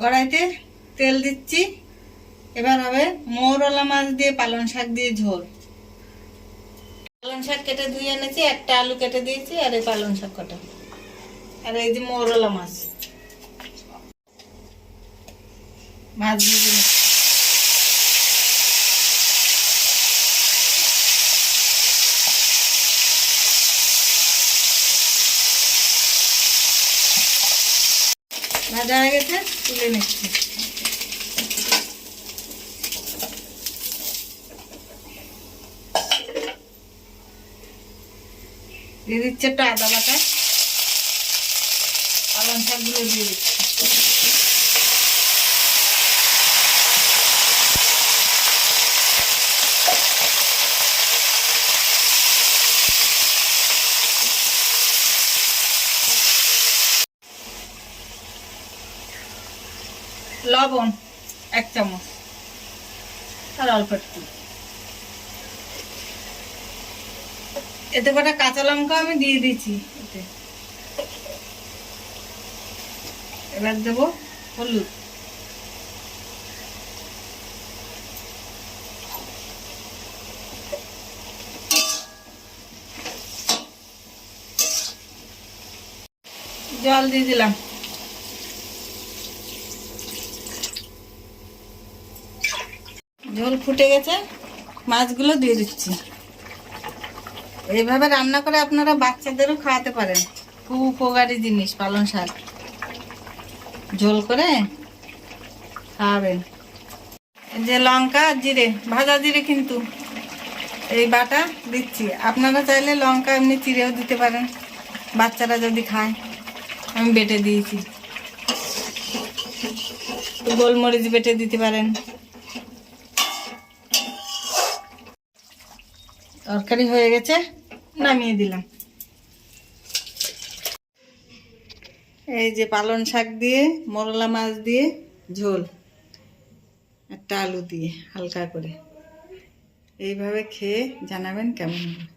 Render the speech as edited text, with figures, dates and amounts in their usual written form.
কড়াইতে তেল দিচ্ছি। এবার হবে মৌরলা মাছ দিয়ে পালং শাক দিয়ে ঝোল। পালং শাক কেটে ধুয়ে এনেছি, একটা আলু কেটে দিয়েছি, আর এই পালং শাক কটা, আর এই যে মৌরলা মাছ ভেজে নিচ্ছি। ভাজা হয়ে গেছে, তুলে নিচ্ছি। দিয়ে দিচ্ছে একটু আদা বাটা, পালং শাকগুলো দিয়ে দিচ্ছি। লবণ 1 চামচ, আর অল্প একটু। এতে কটা কাঁচা লঙ্কা আমি দিয়ে দিয়েছি এতে। এবার দেবো হলুদ, জল দিয়ে দিলাম। ঝোল ফুটে গেছে, মাছগুলো দিয়ে দিচ্ছি। এইভাবে রান্না করে আপনারা বাচ্চাদেরও খাওয়াতে পারেন, খুব উপকারী জিনিস পালং শাক। ঝোল করে খাওয়াবেন। যে লঙ্কা জিরে, ভাজা জিরে কিন্তু এই বাটা দিচ্ছি। আপনারা চাইলে লঙ্কা এমনি চিড়েও দিতে পারেন, বাচ্চারা যদি খায়। আমি বেটে দিয়েছি। গোলমরিচ বেটে দিতে পারেন। তরকারি হয়ে গেছে, নামিয়ে দিলাম। এই যে পালং শাক দিয়ে মরলা মাছ দিয়ে ঝোল, একটা আলু দিয়ে হালকা করে। এইভাবে খেয়ে জানাবেন কেমন হবে।